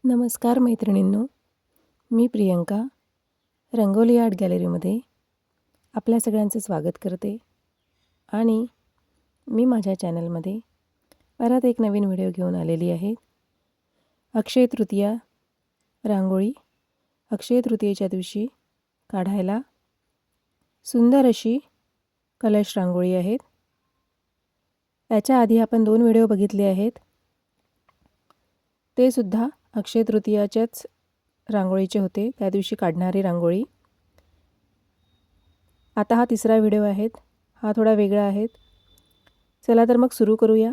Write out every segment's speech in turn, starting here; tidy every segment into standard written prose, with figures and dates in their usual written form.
नमस्कार मैत्रिणींनो, मी प्रियंका रंगोली आर्ट गॅलरीमध्ये आपल्या सगळ्यांचं स्वागत करते आणि मी माझ्या चॅनलमध्ये परत एक नवीन व्हिडिओ घेऊन आलेली आहे। अक्षय तृतीया रांगोळी अक्षय तृतीयेच्या दिवशी काढायला सुंदर अशी कलश रांगोळी आहे। याच्या आधी आपण 2 व्हिडिओ बघितले आहेत, ते सुद्धा अक्षय तृतीयाच्याच रांगोळीचे होते, त्या दिवशी काढणारी रांगोळी। आता हा तिसरा व्हिडिओ आहे, हा थोडा वेगळा आहे। चला तर मग सुरू करूया।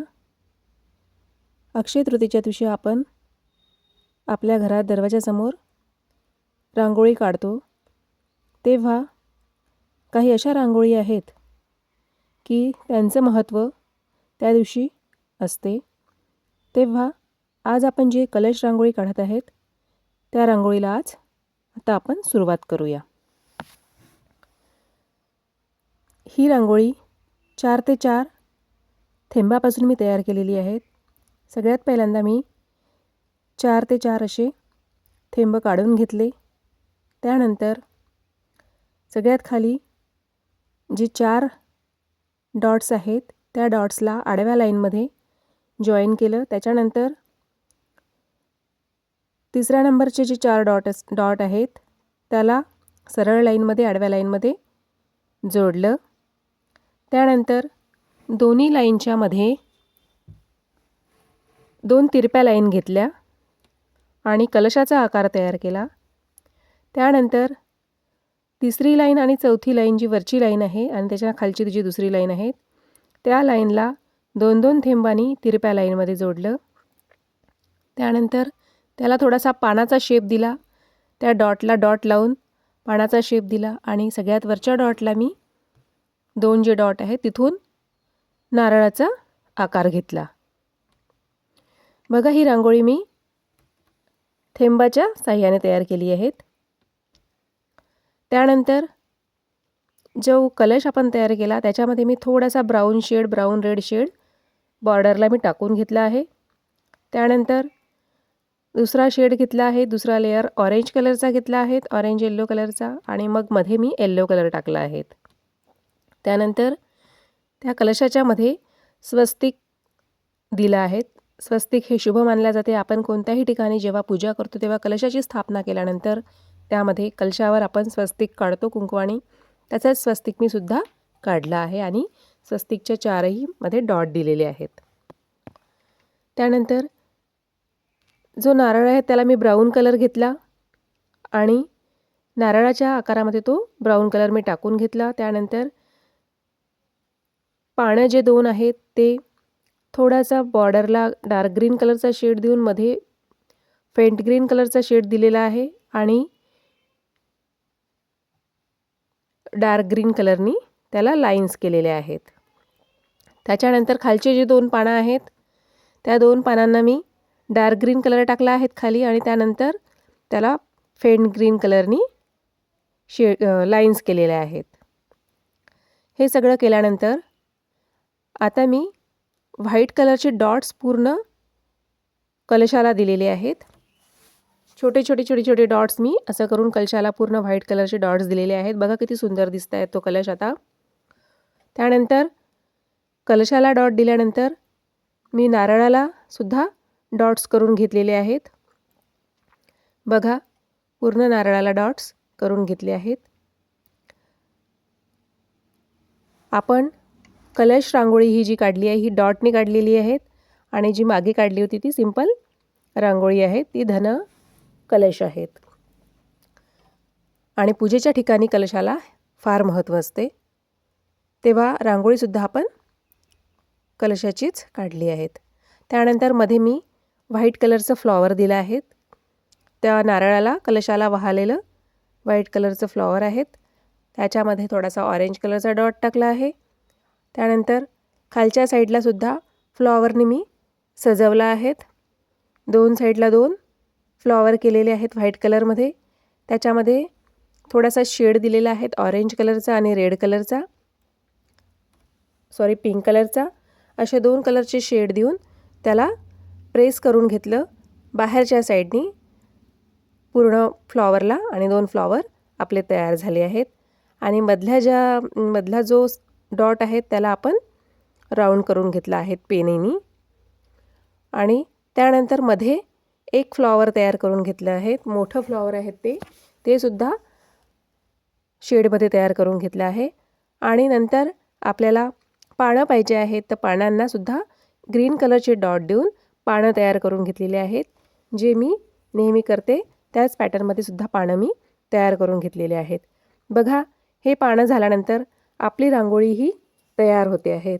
अक्षय तृतीयेच्या दिवशी आपण आपल्या घरात दरवाजासमोर रांगोळी काढतो, तेव्हा काही अशा रांगोळी आहेत की त्यांचं महत्त्व त्या दिवशी असते। तेव्हा आज आपण जे कलश रांगोळी काढत आहेत, त्या रांगोळीला आता आपण सुरुवात करूया। ही रांगोळी 4 ते 4 थेंबापासून मी तयार केलेली आहे। सगळ्यात पहिल्यांदा मी 4 ते 4 असे थेंब काढून घेतले। त्यानंतर सगळ्यात खाली जे 4 डॉट्स आहेत, त्या डॉट्सला आडव्या लाईनमध्ये जॉईन केलं। त्याच्यानंतर तिसऱ्या नंबरचे जे 4 डॉट आहेत, त्याला सरळ लाईनमध्ये आडव्या लाईनमध्ये जोडलं। त्यानंतर दोन्ही लाईनच्या मध्ये 2 तिरप्या लाईन घेतल्या आणि कलशाचा आकार तयार केला। त्यानंतर तिसरी लाईन आणि चौथी लाईन, जी वरची लाईन आहे आणि त्याच्या खालची जी दुसरी लाईन आहे, त्या लाईनला 2-2 थेंबांनी तिरप्या लाईनमध्ये जोडलं। त्यानंतर त्याला थोडासा पानाचा शेप दिला, त्या डॉटला डॉट लावून पानाचा शेप दिला आणि सगळ्यात वरच्या डॉटला मी 2 जे डॉट आहेत तिथून नारळाचा आकार घेतला। बघा, ही रांगोळी मी थेंबाच्या साहाय्याने तयार केली आहे। त्यानंतर जो कलश आपण तयार केला, त्याच्यामध्ये मी थोडासा ब्राऊन रेड शेड बॉर्डरला मी टाकून घेतला आहे। त्यानंतर दुसरा शेड घेतला आहे, दुसरा लेयर ऑरेंज कलरचा घेतला आहे, ऑरेंज येलो कलरचा, आणि मग मध्ये मी येलो कलर टाकला आहे। त्यानंतर त्या कलशाच्या मध्ये स्वस्तिक दिला आहे। स्वस्तिक हे शुभ मानले जाते। आपण कोणत्याही ठिकाणी जेव्हा पूजा करतो, तेव्हा कलशाची स्थापना केल्यानंतर त्यामध्ये कलशावर आपण स्वस्तिक काढतो कुंकवानी। त्याचाच स्वस्तिक मी सुद्धा काढला आहे आणि स्वस्तिकच्या 4ही मध्ये डॉट दिलेले आहेत। त्यानंतर जो नारळ आहे, त्याला मी ब्राऊन कलर घेतला आणि नारळाच्या आकारामध्ये तो ब्राऊन कलर मी टाकून घेतला। त्यानंतर पानं जे 2 आहेत, ते थोडासा बॉर्डरला डार्क ग्रीन कलरचा शेड देऊन मध्ये फेंट ग्रीन कलरचा शेड दिलेला आहे आणि डार्क ग्रीन कलरनी त्याला लाईन्स केलेले आहेत। त्याच्यानंतर खालचे जे 2 पानं आहेत, त्या 2 पानांना मी डार्क ग्रीन कलर टाकला आहे खाली आणि त्यानंतर त्याला फेंट ग्रीन कलरनी लाईन्स केलेल्या आहेत। हे सगळं केल्यानंतर आता मी व्हाईट कलरचे डॉट्स पूर्ण कलशाला दिलेले आहेत। छोटे छोटे डॉट्स मी असं करून कलशाला पूर्ण व्हाईट कलरचे डॉट्स दिलेले आहेत। बघा किती सुंदर दिसत आहे तो कलश आता। त्यानंतर कलशाला डॉट दिल्यानंतर मी नारळाला सुद्धा डॉट्स करून घेतलेले आहेत। बघा, पूर्ण नारळाला डॉट्स करून घेतले आहेत। आपण कलश रांगोळी ही जी काढली आहे, ही डॉटनी काढलेली आहे आणि जी मागे काढली होती ती सिंपल रांगोळी आहे, ती धन कलश आहेत। आणि पूजेच्या ठिकाणी कलशाला फार महत्त्व असते, तेव्हा रांगोळीसुद्धा आपण कलशाचीच काढली आहेत। त्यानंतर मध्ये मी व्हाईट कलरचं फ्लॉवर दिलं आहे। त्या नारळाला कलशाला वाहलेलं व्हाईट कलरचं फ्लॉवर आहेत, त्याच्यामध्ये थोडासा ऑरेंज कलरचा डॉट टाकला आहे। त्यानंतर खालच्या साईडला सुद्धा फ्लॉवरने मी सजवला आहेत। 2 साईडला 2 फ्लॉवर केलेले आहेत व्हाईट कलरमध्ये। त्याच्यामध्ये थोडासा शेड दिलेला आहे ऑरेंज कलरचा आणि रेड कलरचा, पिंक कलरचा। असे 2 कलरचे शेड देऊन त्याला प्रेस करून घेतलं बाहेरच्या साईडनी, पूर्ण फ्लॉवरला आणि 2 फ्लॉवर आपले तयार झाले आहेत. आणि मधला जो डॉट आहे त्याला आपण राऊंड करून घेतला आहे पेनेनी. आणि त्यानंतर मध्ये एक फ्लॉवर तयार करून घेतलं आहे. मोठं फ्लॉवर आहे ते सुद्धा शेडमध्ये तयार करून घेतलं आहे. आणि नंतर आपल्याला पानं पाहिजे आहेत, तर पानांना सुद्धा ग्रीन कलरचे डॉट देऊन पानं तयार करून घेतलेले आहेत. जे मी नेहमी करते त्याच पॅटर्नमध्ये सुद्धा पानं मी तयार करून घेतलेले आहेत. बघा, हे पानं झाल्यानंतर आपली रांगोळी ही तयार होते आहेत.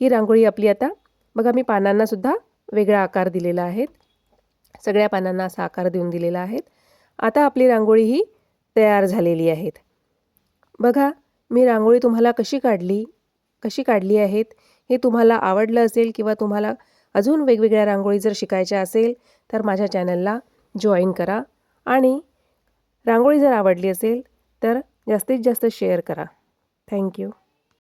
ही रांगोळी आपली आता बघा, मी पानांना सुद्धा वेगळा आकार दिलेला आहे. सगळ्या पानांना असा आकार देऊन दिलेला आहे. आता आपली रांगोळी ही तयार झालेली आहे. बघा, मी रांगोळी तुम्हाला कशी काढली आहेत हे तुम्हाला आवडलं असेल किंवा तुम्हाला अजून वेगवेगळ्या रांगोळी जर शिकायच्या असेल तर माझ्या चॅनलला जॉईन करा. आणि रांगोळी जर आवडली असेल तर जास्तीत जास्त शेअर करा. थँक्यू.